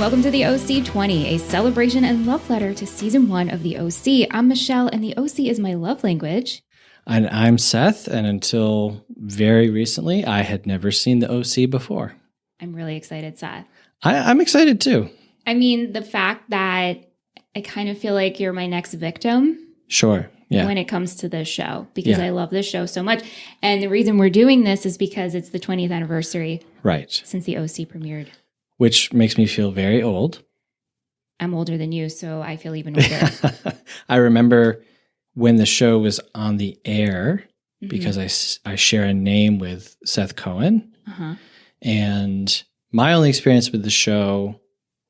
Welcome to the OC 20, a celebration and love letter to season 1 of the OC. I'm Michelle, and the OC is my love language. And I'm Seth, and until very recently, I had never seen the OC before. I'm really excited, Seth. I'm excited too. I mean, the fact that I kind of feel like you're my next victim. Sure. Yeah. When it comes to this show, because I love this show so much. And the reason we're doing this is because it's the 20th anniversary. Right. Since the OC premiered. Which makes me feel very old. I'm older than you, so I feel even older. I remember when the show was on the air, because I share a name with Seth Cohen. And my only experience with the show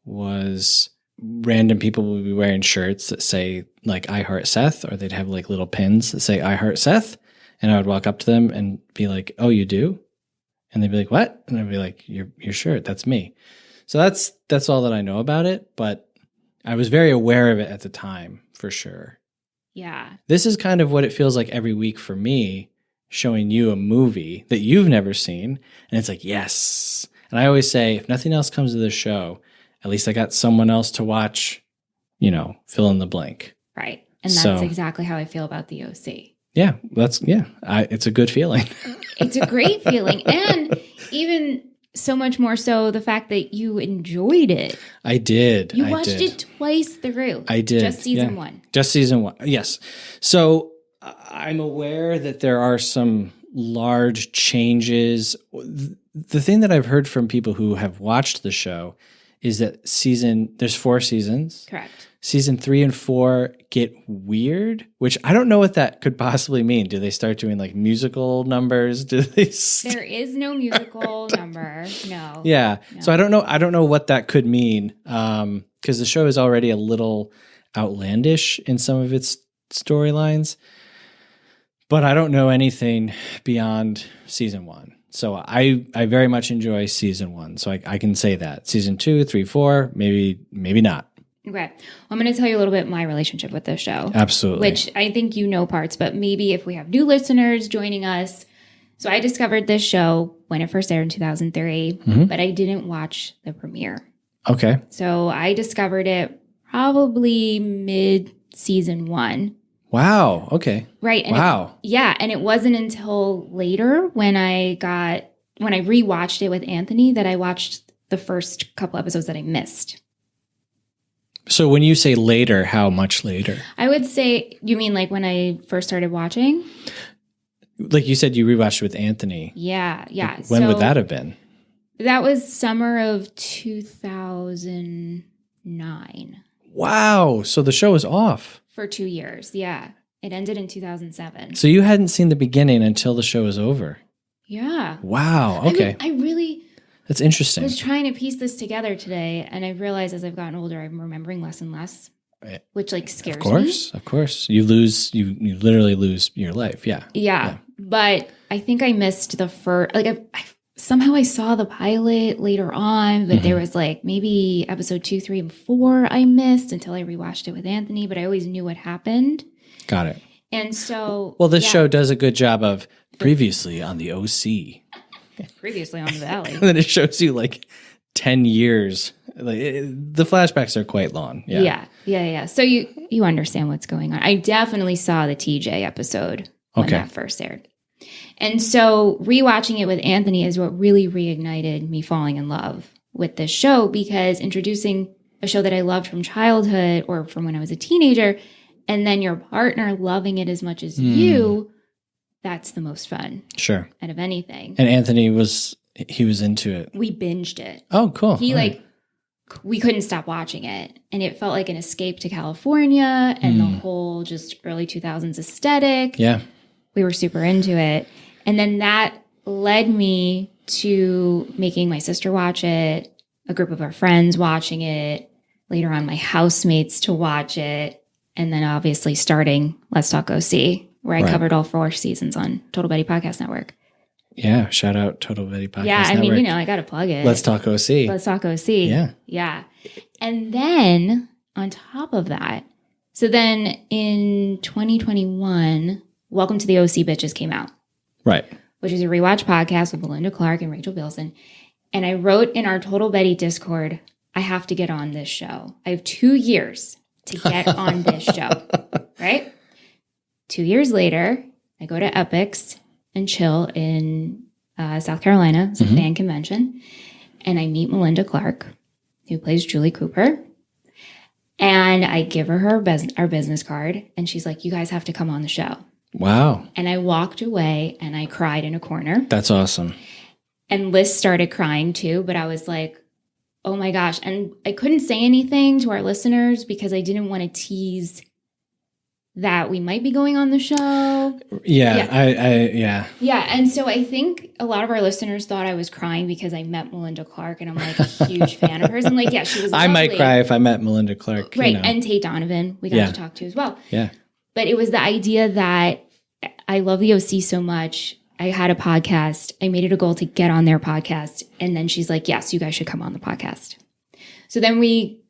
was random people would be wearing shirts that say like I Heart Seth, or they'd have like little pins that say I Heart Seth. And I would walk up to them and be like, "Oh, you do?" And they'd be like, "What?" And I'd be like, your shirt, that's me. So that's all that I know about it. But I was very aware of it at the time, for sure. Yeah. This is kind of what it feels like every week for me, showing you a movie that you've never seen. And it's like, yes. And I always say, if nothing else comes to this show, at least I got someone else to watch, fill in the blank. Right. And that's exactly how I feel about the OC. Yeah. It's a good feeling. It's a great feeling. And even so much more so the fact that you enjoyed it. I did. You watched it twice through. I did. Just season 1. Just season 1. Yes. So I'm aware that there are some large changes. The thing that I've heard from people who have watched the show is that there's 4 seasons. Correct. Season 3 and 4 get weird, which I don't know what that could possibly mean. Do they start doing like musical numbers? There is no musical number. No. Yeah. No. So I don't know what that could mean. Because the show is already a little outlandish in some of its storylines. But I don't know anything beyond season 1. So I very much enjoy season 1. So I can say that. Season 2, 3, 4, maybe not. Okay. Well, I'm going to tell you a little bit my relationship with this show. Absolutely. Which I think you know parts, but maybe if we have new listeners joining us. So I discovered this show when it first aired in 2003, but I didn't watch the premiere. Okay. So I discovered it probably mid-season 1. Wow. Okay. Right. And wow. And it wasn't until later when I rewatched it with Anthony that I watched the first couple episodes that I missed. So when you say later, how much later? I would say, you mean like when I first started watching? Like you said, you rewatched it with Anthony. Yeah. When would that have been? That was summer of 2009. Wow. So the show was off. For 2 years, yeah. It ended in 2007. So you hadn't seen the beginning until the show was over? Yeah. Wow, okay. I really... That's interesting. I was trying to piece this together today, and I realized as I've gotten older, I'm remembering less and less, which scares me. Of course. You literally lose your life, yeah. Yeah, but I think I missed the first... somehow I saw the pilot later on, but there was maybe episode 2, 3, and 4 I missed until I rewatched it with Anthony, but I always knew what happened. Got it. And so... Well, this show does a good job of previously on the OC. Previously on the Valley. And then it shows you 10 years. The flashbacks are quite long. Yeah. So you understand what's going on. I definitely saw the TJ episode when that first aired. And so rewatching it with Anthony is what really reignited me falling in love with this show, because introducing a show that I loved from childhood or from when I was a teenager, and then your partner loving it as much as you, that's the most fun. Sure. Out of anything. And Anthony was into it. We binged it. Oh, cool. We couldn't stop watching it. And it felt like an escape to California and the whole just early 2000s aesthetic. Yeah. We were super into it. And then that led me to making my sister watch it, a group of our friends watching it, later on my housemates to watch it, and then obviously starting Let's Talk OC, where I covered all 4 seasons on Total Betty Podcast Network. Yeah, shout out Total Betty Podcast Network. Yeah, I mean, I got to plug it. Let's Talk OC. Let's Talk OC. Yeah. And then on top of that, so then in 2021, Welcome to the OC Bitches came out. Right. Which is a rewatch podcast with Belinda Clark and Rachel Bilson. And I wrote in our Total Betty Discord I have to get on this show. I have 2 years to get on this show, right? 2 years later, I go to Epix and chill in South Carolina. It's a fan convention. And I meet Melinda Clarke, who plays Julie Cooper. And I give her our business card. And she's like, you guys have to come on the show. Wow. And I walked away and I cried in a corner. That's awesome. And Liz started crying too. But I was like, oh my gosh. And I couldn't say anything to our listeners because I didn't want to tease that we might be going on the show. Yeah. Yeah. And so I think a lot of our listeners thought I was crying because I met Melinda Clarke and I'm like a huge fan of hers. And like, yeah, she was lovely. I might cry if I met Melinda Clarke. Right. And Tate Donovan, we got to talk to as well. Yeah. But it was the idea that I love the OC so much. I had a podcast. I made it a goal to get on their podcast. And then she's like, yes, you guys should come on the podcast. So then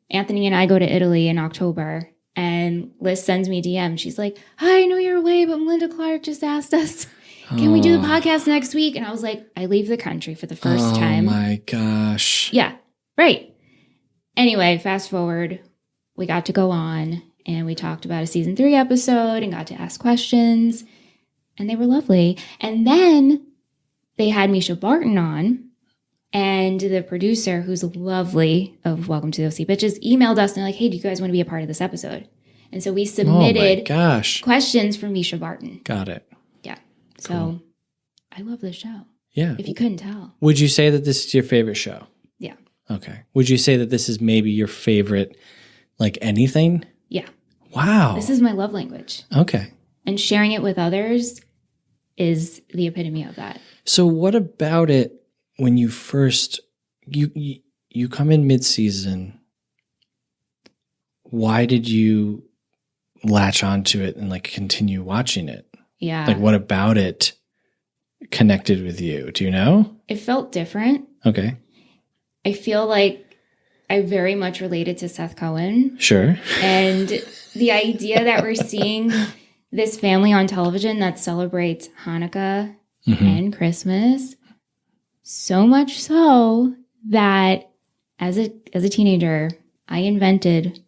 Anthony and I go to Italy in October and Liz sends me a DM. She's like, hi, I know you're away, but Melinda Clarke just asked us, can we do the podcast next week? And I was like, I leave the country for the first time. Oh my gosh. Yeah, right. Anyway, fast forward, we got to go on and we talked about a season 3 episode and got to ask questions. And they were lovely. And then they had Misha Barton on, and the producer, who's lovely of Welcome to the OC Bitches, emailed us and they're like, hey, do you guys want to be a part of this episode? And so we submitted questions for Misha Barton. Got it. Yeah. So I love this show. Yeah. If you couldn't tell. Would you say that this is your favorite show? Yeah. Okay. Would you say that this is maybe your favorite, like anything? Yeah. Wow. This is my love language. Okay. And sharing it with others is the epitome of that. So what about it when you first, you come in mid-season, why did you latch onto it and like continue watching it? Yeah. Like what about it connected with you? Do you know? It felt different. Okay. I feel like I very much related to Seth Cohen. Sure. And the idea that we're seeing this family on television that celebrates Hanukkah and Christmas, so much so that as a teenager, I invented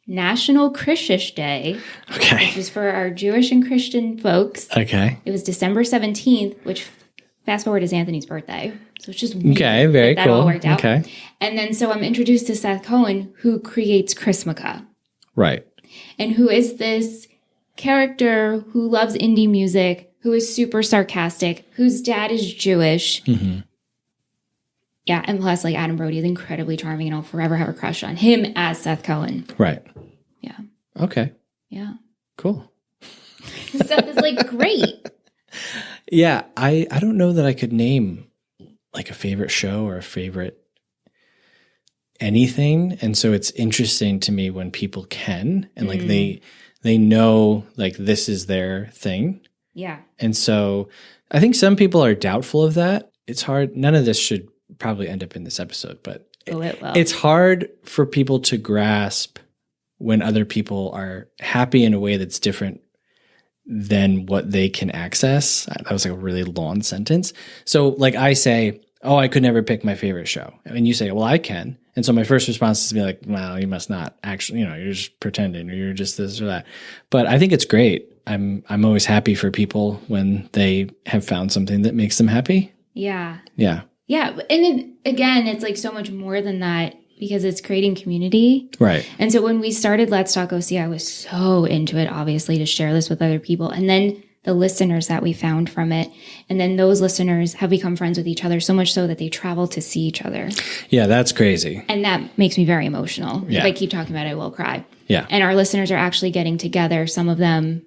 National Krishish Day, which is for our Jewish and Christian folks. Okay. It was December 17th, which fast forward is Anthony's birthday. So it's just weird very that cool. all worked out. Okay. And then so I'm introduced to Seth Cohen, who creates Chrismukkah. Right. And who is this character who loves indie music, who is super sarcastic, whose dad is Jewish. Mm-hmm. Yeah, and plus, like, Adam Brody is incredibly charming, and I'll forever have a crush on him as Seth Cohen. Right. Yeah. Okay. Yeah. Cool. Seth is, like, great. Yeah, I don't know that I could name, like, a favorite show or a favorite anything. And so it's interesting to me when people can, and, like, they know, like, this is their thing. Yeah. And so I think some people are doubtful of that. It's hard. None of this should probably end up in this episode, but it will. It's hard for people to grasp when other people are happy in a way that's different than what they can access. That was like a really long sentence. So like I say, oh, I could never pick my favorite show. And you say, well, I can. And so my first response is to be like, well, you must not actually, you're just pretending, or you're just this or that. But I think it's great. I'm always happy for people when they have found something that makes them happy. Yeah. Yeah. Yeah. And again, it's like so much more than that because it's creating community. Right. And so when we started Let's Talk OC, I was so into it, obviously, to share this with other people. And then the listeners that we found from it. And then those listeners have become friends with each other, so much so that they travel to see each other. Yeah, that's crazy. And that makes me very emotional. Yeah. If I keep talking about it, I will cry. Yeah. And our listeners are actually getting together. Some of them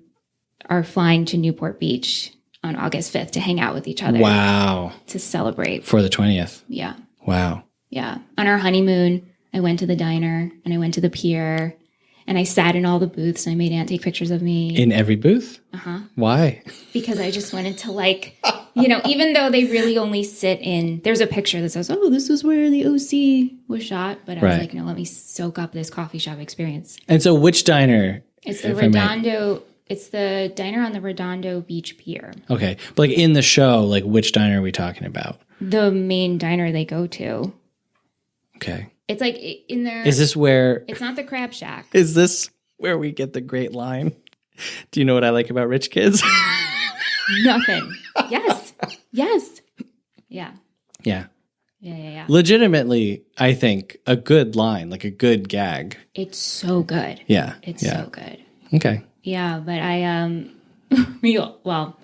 are flying to Newport Beach on August 5th to hang out with each other. Wow. To celebrate. For the 20th. Yeah. Wow. Yeah. On our honeymoon, I went to the diner and I went to the pier and I sat in all the booths and I made Aunt take pictures of me. In every booth? Uh-huh. Why? Because I just wanted to even though they really only sit in, there's a picture that says, oh, this is where the OC was shot. But I was like, no, let me soak up this coffee shop experience. And so which diner? It's the Redondo It's the diner on the Redondo Beach Pier. Okay. But like in the show, like which diner are we talking about? The main diner they go to. Okay. It's like in there. Is this where... It's not the Crab Shack. Is this where we get the great line? Do you know what I like about rich kids? Nothing. Yes. Yes. Yeah. Yeah. Yeah. Legitimately, I think a good line, like a good gag. It's so good. Yeah. It's so good. Okay. Yeah, but well,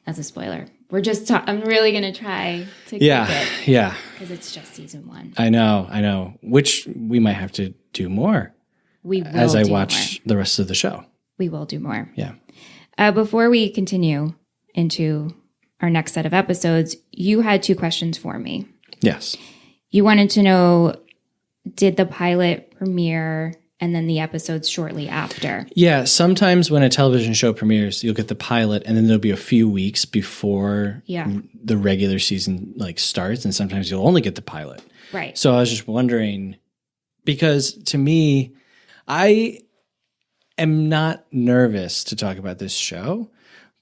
that's a spoiler. We're just I'm really going to try to keep it. Yeah. Because it's just season 1. I know. Which we might have to do more. We will as I watch the rest of the show. We will do more. Yeah. Before we continue into our next set of episodes, you had 2 questions for me. Yes. You wanted to know, did the pilot premiere and then the episodes shortly after? Yeah. Sometimes when a television show premieres, you'll get the pilot and then there'll be a few weeks before the regular season like starts. And sometimes you'll only get the pilot. Right. So I was just wondering, because to me, I am not nervous to talk about this show,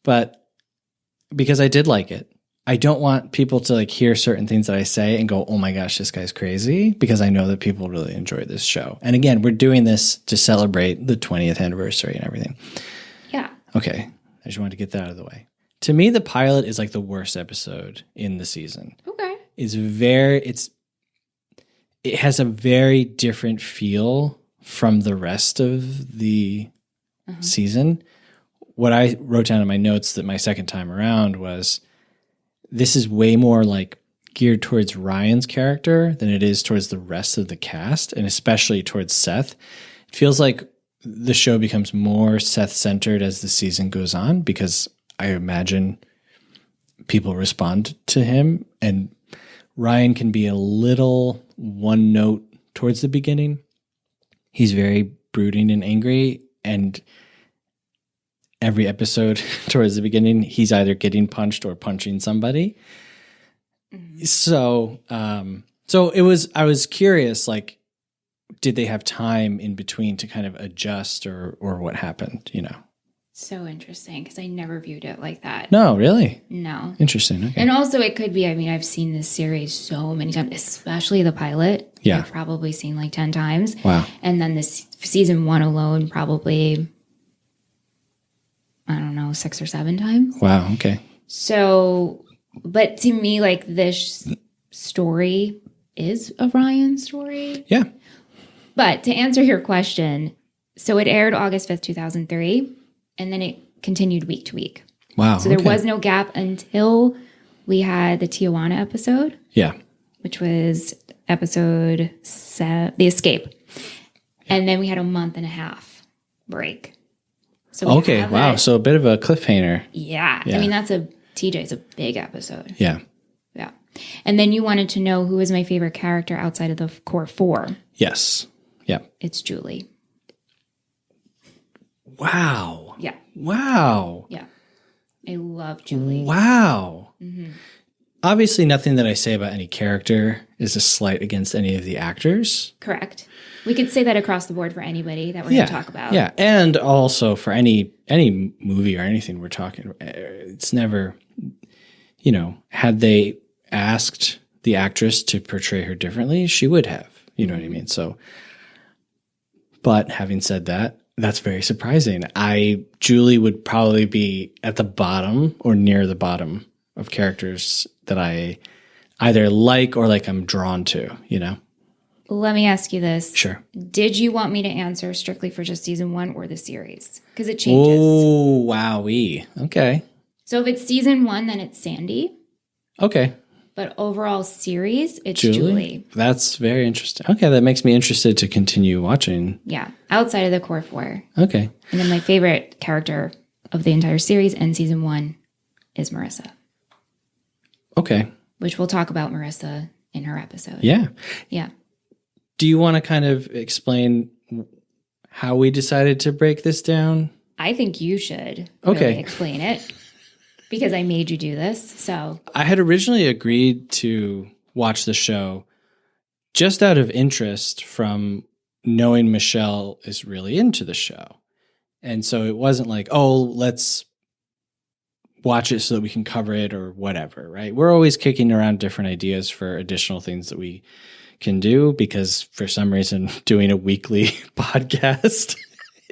but because I did like it. I don't want people to like hear certain things that I say and go, oh my gosh, this guy's crazy, because I know that people really enjoy this show. And again, we're doing this to celebrate the 20th anniversary and everything. Yeah. Okay. I just wanted to get that out of the way. To me, the pilot is like the worst episode in the season. Okay. It has a very different feel from the rest of the season. What I wrote down in my notes that my second time around was, this is way more like geared towards Ryan's character than it is towards the rest of the cast, and especially towards Seth. It feels like the show becomes more Seth-centered as the season goes on, because I imagine people respond to him, and Ryan can be a little one note towards the beginning. He's very brooding and angry, and every episode towards the beginning, he's either getting punched or punching somebody. Mm-hmm. So I was curious, like, did they have time in between to kind of adjust or what happened, you know? So interesting, because I never viewed it like that. No, really? No. Interesting. Okay. And also it could be, I mean, I've seen this series so many times, especially the pilot. Yeah. I've probably seen like 10 times. Wow. And then this season 1 alone, probably, I don't know, 6 or 7 times. Wow. Okay. So, but to me, like, this story is a Ryan story. Yeah. But to answer your question, so it aired August 5th, 2003, and then it continued week to week. Wow. So there was no gap until we had the Tijuana episode. Yeah. Which was episode 7, The Escape. And then we had a month and a half break. So okay. Wow. So a bit of a cliffhanger. Yeah. I mean, TJ's a big episode. Yeah. Yeah. And then you wanted to know who is my favorite character outside of the core 4. Yes. Yeah. It's Julie. Wow. Yeah. Wow. Yeah. I love Julie. Wow. Mm-hmm. Obviously, nothing that I say about any character is a slight against any of the actors. Correct. We could say that across the board for anybody that we're going to talk about. Yeah. And also for any movie or anything we're talking, it's never, you know, had they asked the actress to portray her differently, she would have. You know what I mean? So, but having said that, that's very surprising. Julie would probably be at the bottom or near the bottom of characters that I either like or like I'm drawn to, you know? Let me ask you this. Sure. Did you want me to answer strictly for just season 1 or the series? Because it changes. Oh, wowee. Okay. So if it's season 1, then it's Sandy. Okay. But overall series, it's Julie. That's very interesting. Okay, that makes me interested to continue watching. Yeah, outside of the core 4. Okay. And then my favorite character of the entire series and season 1 is Marissa. Okay. Which we'll talk about Marissa in her episode. Yeah. Yeah. Do you want to kind of explain how we decided to break this down? I think you should really explain it. Because I made you do this, so. I had originally agreed to watch the show just out of interest from knowing Michelle is really into the show. And so it wasn't like, oh, let's watch it so that we can cover it or whatever, right? We're always kicking around different ideas for additional things that we can do, because for some reason doing a weekly podcast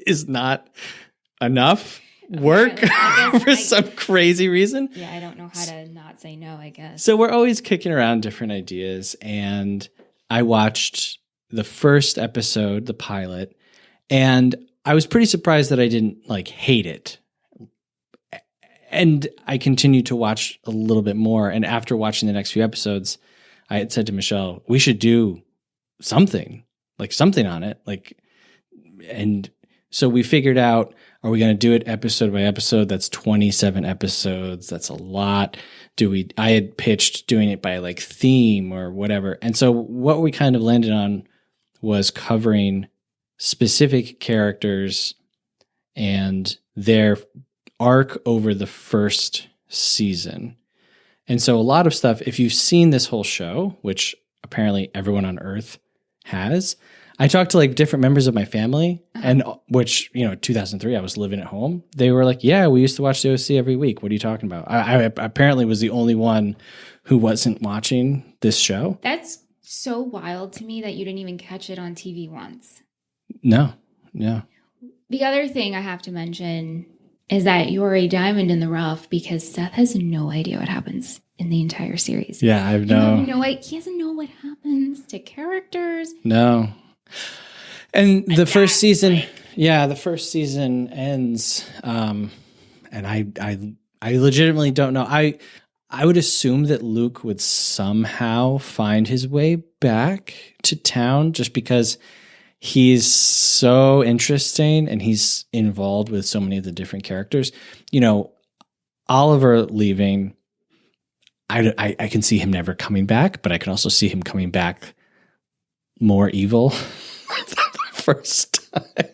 is not enough work for some crazy reason. Yeah, I don't know how to not say no, I guess. So we're always kicking around different ideas. And I watched the first episode, the pilot, and I was pretty surprised that I didn't like hate it. And I continued to watch a little bit more. And after watching the next few episodes, I had said to Michelle, we should do something on it. And so we figured out, are we going to do it episode by episode? That's 27 episodes. That's a lot. I had pitched doing it by like theme or whatever. And so what we kind of landed on was covering specific characters and their arc over the first season. And so a lot of stuff, if you've seen this whole show, which apparently everyone on Earth has, I talked to like different members of my family, and which, 2003, I was living at home. They were like, yeah, we used to watch the OC every week. What are you talking about? I apparently was the only one who wasn't watching this show. That's so wild to me that you didn't even catch it on TV once. No. The other thing I have to mention is that you're a diamond in the rough, because Seth has no idea what happens in the entire series. Yeah, he doesn't know what happens to characters. No. And the first season, the first season ends, and I legitimately don't know. I would assume that Luke would somehow find his way back to town, just because he's so interesting and he's involved with so many of the different characters. Oliver leaving, I can see him never coming back, but I can also see him coming back more evil than the first time.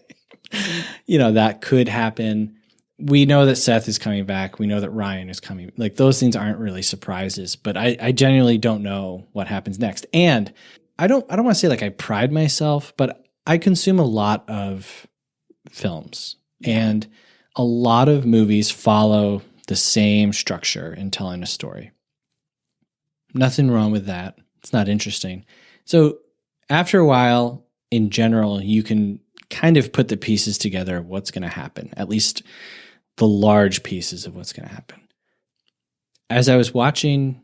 That could happen. We know that Seth is coming back. We know that Ryan is coming. Like, those things aren't really surprises, but I genuinely don't know what happens next. And I don't want to say like I pride myself, but I consume a lot of films, and a lot of movies follow the same structure in telling a story. Nothing wrong with that. It's not interesting. So after a while, in general, you can kind of put the pieces together of what's going to happen, at least the large pieces of what's going to happen. As I was watching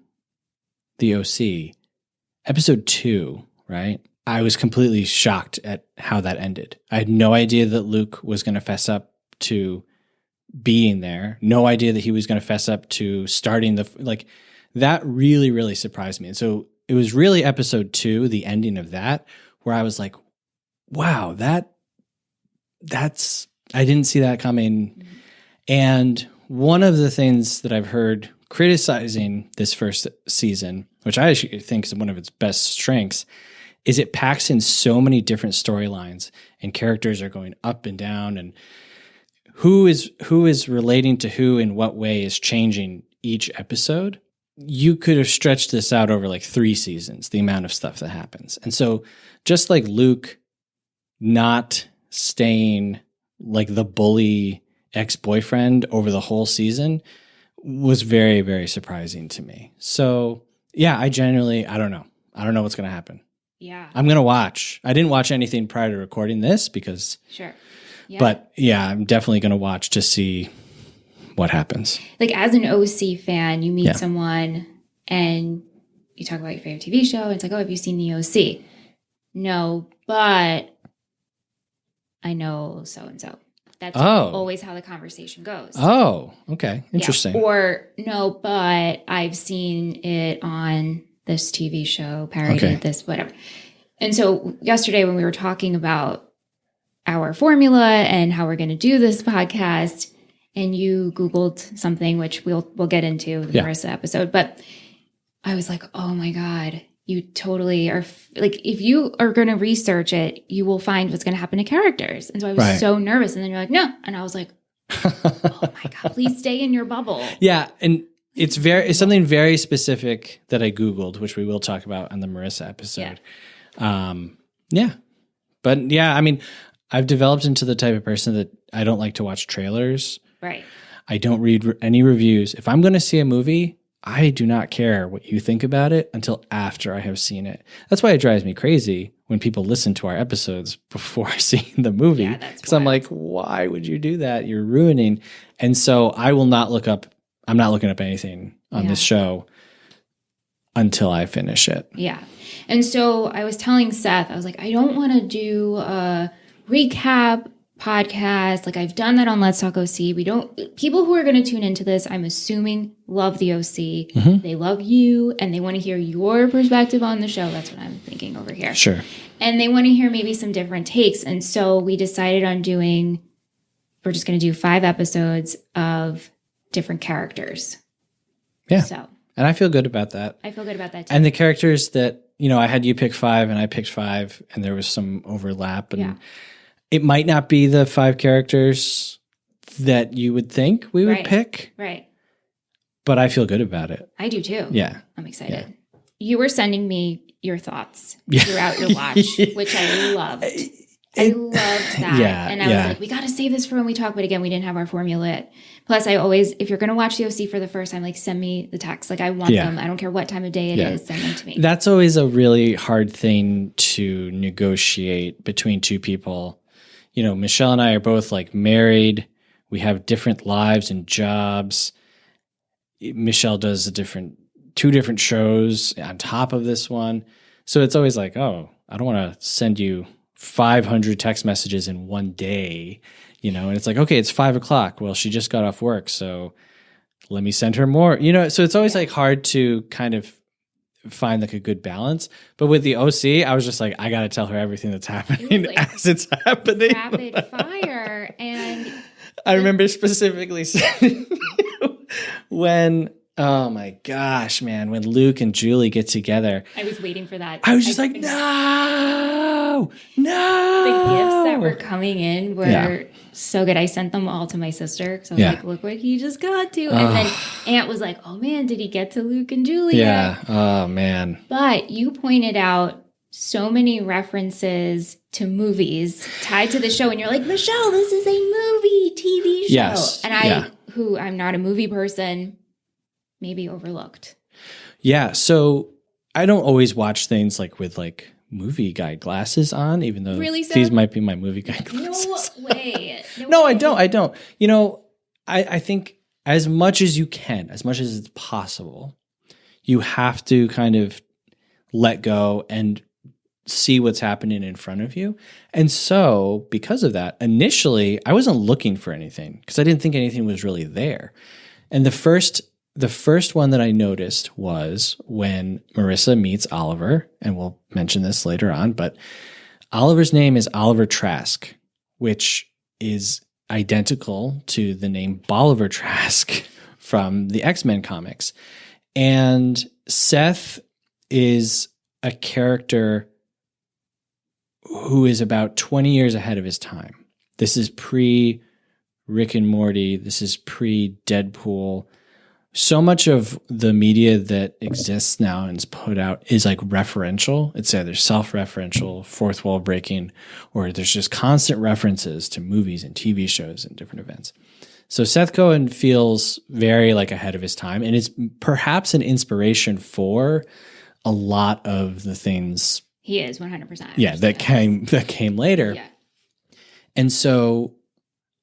the OC, episode 2, right? I was completely shocked at how that ended. I had no idea that Luke was going to fess up to being there. No idea that he was going to fess up to starting that really, really surprised me. And so it was really episode 2, the ending of that, where I was like, wow, that's, I didn't see that coming. Mm-hmm. And one of the things that I've heard criticizing this first season, which I actually think is one of its best strengths, is it packs in so many different storylines, and characters are going up and down, and who is relating to who in what way is changing each episode. You could have stretched this out over like 3 seasons, the amount of stuff that happens. And so just like Luke not staying like the bully ex-boyfriend over the whole season was very, very surprising to me. So yeah, I don't know. I don't know what's going to happen. Yeah. I'm going to watch. I didn't watch anything prior to recording this because... Sure. Yeah. But yeah, I'm definitely going to watch to see what happens. Like, as an OC fan, you meet someone and you talk about your favorite TV show. And it's like, oh, have you seen the OC? No, but I know so-and-so. That's always how the conversation goes. Oh, okay. Interesting. Yeah. Or, no, but I've seen it on this TV show, parodied this, whatever. And so yesterday when we were talking about our formula and how we're going to do this podcast, and you Googled something, which we'll get into in the Marissa episode, but I was like, oh my God, you totally are, like, if you are going to research it, you will find what's going to happen to characters. And so I was so nervous. And then you're like, no. And I was like, oh my God, please stay in your bubble. Yeah. And it's something very specific that I Googled, which we will talk about on the Marissa episode. Yeah. But yeah, I mean, I've developed into the type of person that I don't like to watch trailers. Right. I don't read any reviews. If I'm going to see a movie, I do not care what you think about it until after I have seen it. That's why it drives me crazy when people listen to our episodes before seeing the movie. Yeah, that's because I'm like, why would you do that? You're ruining. And so I will not look up. I'm not looking up anything on this show until I finish it. Yeah. And so I was telling Seth, I was like, I don't want to do a recap podcast. Like I've done that on Let's Talk OC. People who are going to tune into this, I'm assuming love the OC. Mm-hmm. They love you and they want to hear your perspective on the show. That's what I'm thinking over here. Sure. And they want to hear maybe some different takes. And so we decided on we're just going to do 5 episodes of different characters. Yeah. So. And I feel good about that. I feel good about that too. And the characters that, I had you pick 5 and I picked 5 and there was some overlap. And it might not be the 5 characters that you would think we would pick. Right. But I feel good about it. I do too. Yeah. I'm excited. Yeah. You were sending me your thoughts throughout your watch, which I loved. I loved that. Yeah, and I was like, we got to save this for when we talk. But again, we didn't have our formula. Plus, I always, if you're going to watch the OC for the first time, like send me the text. Like I want them. I don't care what time of day it is. Send them to me. That's always a really hard thing to negotiate between two people. Michelle and I are both like married. We have different lives and jobs. Michelle does 2 different shows on top of this one. So it's always like, oh, I don't want to send you 500 text messages in one day, and it's like, okay, it's 5:00. Well, she just got off work. So let me send her more, so it's always like hard to kind of find like a good balance. But with the OC, I was just like, I got to tell her everything that's happening as it's happening. Rapid fire. And I remember specifically saying when, oh my gosh, man, when Luke and Julie get together. I was waiting for that. I was just like, no. The gifts that were coming in were so good. I sent them all to my sister. So I was like, look what he just got to. And then Aunt was like, oh man, did he get to Luke and Julie yet? Oh man. But you pointed out so many references to movies tied to the show. And you're like, Michelle, this is a movie TV show. Yes. And I'm not a movie person, maybe overlooked. Yeah. So I don't always watch things like with like movie guide glasses on, even though these might be my movie guide glasses. No way. No, I don't. I think as much as you can, as much as it's possible, you have to kind of let go and see what's happening in front of you. And so because of that, initially I wasn't looking for anything because I didn't think anything was really there. And the first one that I noticed was when Marissa meets Oliver, and we'll mention this later on, but Oliver's name is Oliver Trask, which is identical to the name Bolivar Trask from the X-Men comics. And Seth is a character who is about 20 years ahead of his time. This is pre-Rick and Morty. This is pre-Deadpool. So much of the media that exists now and is put out is like referential. It's either self-referential, fourth wall breaking, or there's just constant references to movies and TV shows and different events. So Seth Cohen feels very like ahead of his time, and it's perhaps an inspiration for a lot of the things. He is 100%. Yeah, that came later. Yeah. And so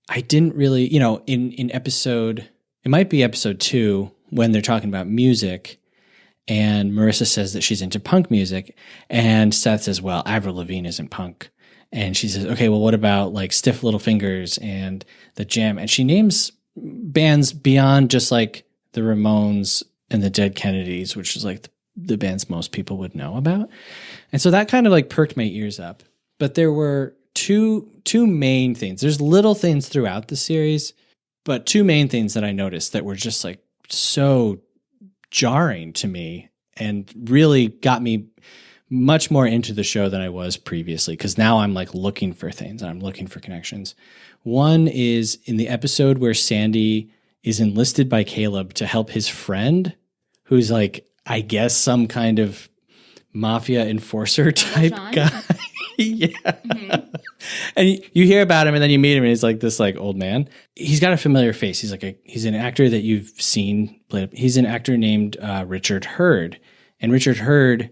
I didn't really, in episode, it might be episode 2 when they're talking about music, and Marissa says that she's into punk music, and Seth says, well, Avril Lavigne isn't punk. And she says, okay, well, what about like Stiff Little Fingers and The Jam? And she names bands beyond just like the Ramones and the Dead Kennedys, which is like the bands most people would know about. And so that kind of like perked my ears up. But there were two main things. There's little things throughout the series, but 2 main things that I noticed that were just like so jarring to me and really got me much more into the show than I was previously, because now I'm like looking for things and I'm looking for connections. One is in the episode where Sandy is enlisted by Caleb to help his friend, who's like, I guess, some kind of mafia enforcer type guy. Yeah. Mm-hmm. And you hear about him and then you meet him and he's like this like old man. He's got a familiar face. He's an actor that you've seen play. He's an actor named Richard Hurd. And Richard Hurd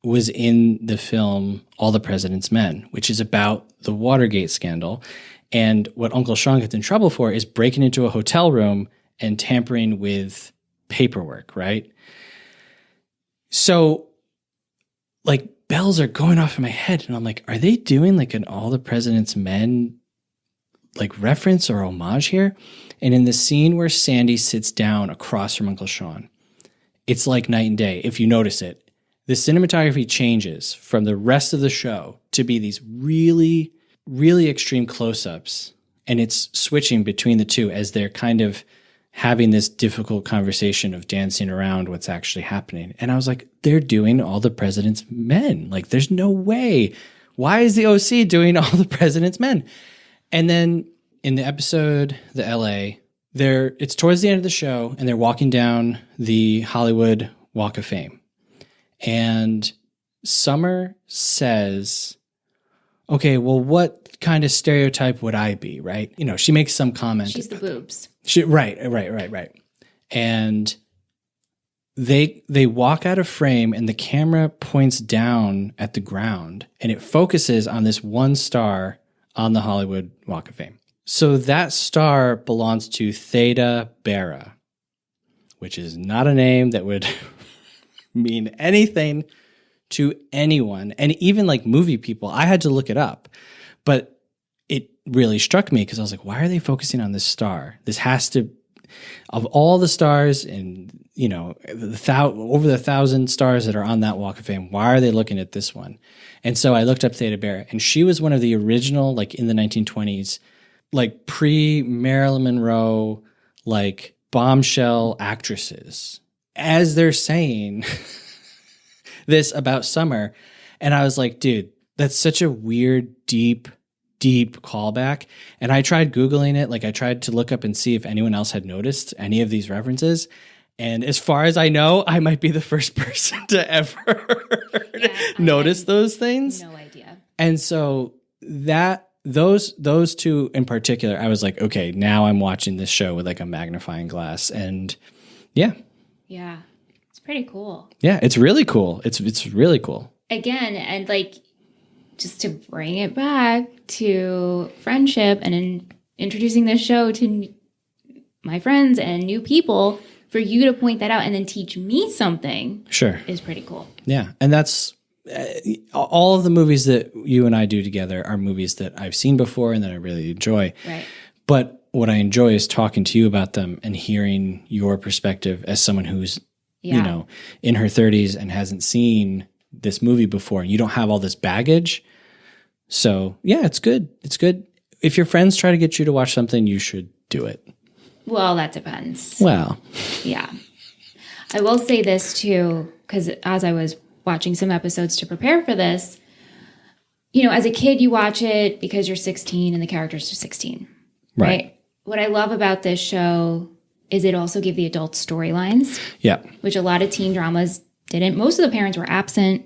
was in the film All the President's Men, which is about the Watergate scandal. And what Uncle Sean gets in trouble for is breaking into a hotel room and tampering with paperwork, right? So, like, bells are going off in my head, and I'm like, are they doing like an All the President's Men like reference or homage here? And in the scene where Sandy sits down across from Uncle Sean, it's like night and day. If you notice it, the cinematography changes from the rest of the show to be these really, really extreme close-ups, and it's switching between the two as they're kind of having this difficult conversation of dancing around what's actually happening. And I was like, they're doing All the President's Men. Like, there's no way. Why is the OC doing All the President's Men? And then in the episode, the LA, it's towards the end of the show, and they're walking down the Hollywood Walk of Fame. And Summer says, okay, well, what kind of stereotype would I be, right? You know, she makes some comment. She's the boobs. Right. And they walk out of frame and the camera points down at the ground and it focuses on this one star on the Hollywood Walk of Fame. So that star belongs to Theda Bara, which is not a name that would mean anything to anyone. And even like movie people, I had to look it up, but it really struck me because I was like, why are they focusing on this star? This has to, of all the stars and, you know, over the 1,000 stars that are on that Walk of Fame, why are they looking at this one? And so I looked up Theda Bara, and she was one of the original, like in the 1920s, like pre-Marilyn Monroe, like bombshell actresses. As they're saying this about Summer, and I was like, dude, that's such a weird, deep callback. And I tried Googling it. Like I tried to look up and see if anyone else had noticed any of these references. And as far as I know, I might be the first person to ever notice those things. No idea. And so those two in particular, I was like, okay, now I'm watching this show with like a magnifying glass. And yeah. Yeah. It's pretty cool. Yeah, it's really cool. It's really cool. Again, and like, just to bring it back to friendship and in introducing this show to my friends and new people, for you to point that out and then teach me something is pretty cool. Yeah. And that's all of the movies that you and I do together are movies that I've seen before and that I really enjoy. Right. But what I enjoy is talking to you about them and hearing your perspective as someone who's, you know, in her 30s and hasn't seen this movie before, and you don't have all this baggage. So yeah, it's good. It's good. If your friends try to get you to watch something, you should do it. Well, that depends. Well, yeah. I will say this too, because as I was watching some episodes to prepare for this, you know, as a kid, you watch it because you're 16 and the characters are 16, right? What I love about this show is it also gave the adult storylines. Yeah. Which a lot of teen dramas didn't. Most of the parents were absent.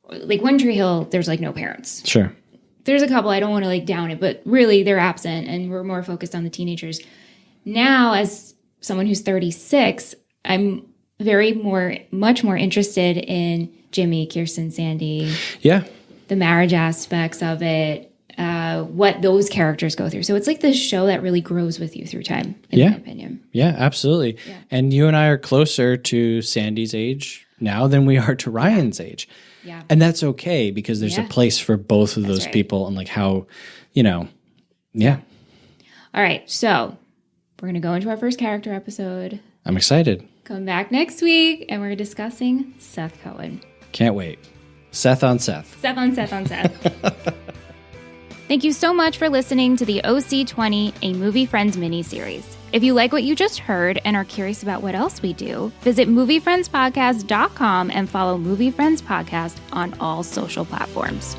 Like One Tree Hill, there's like no parents. Sure. There's a couple, I don't want to like down it, but really they're absent and we're more focused on the teenagers. Now, as someone who's 36, I'm much more interested in Jimmy, Kirsten, Sandy. Yeah. The marriage aspects of it, what those characters go through. So it's like this show that really grows with you through time, in my opinion. Yeah, absolutely. Yeah. And you and I are closer to Sandy's age now than we are to Ryan's age. Yeah. And that's okay because there's a place for both of those people and like how, you know, yeah. All right. So we're going to go into our first character episode. I'm excited. Come back next week and we're discussing Seth Cohen. Can't wait. Seth on Seth. Seth on Seth on Seth. Thank you so much for listening to the OC20, a Movie Friends mini-series. If you like what you just heard and are curious about what else we do, visit moviefriendspodcast.com and follow Movie Friends Podcast on all social platforms.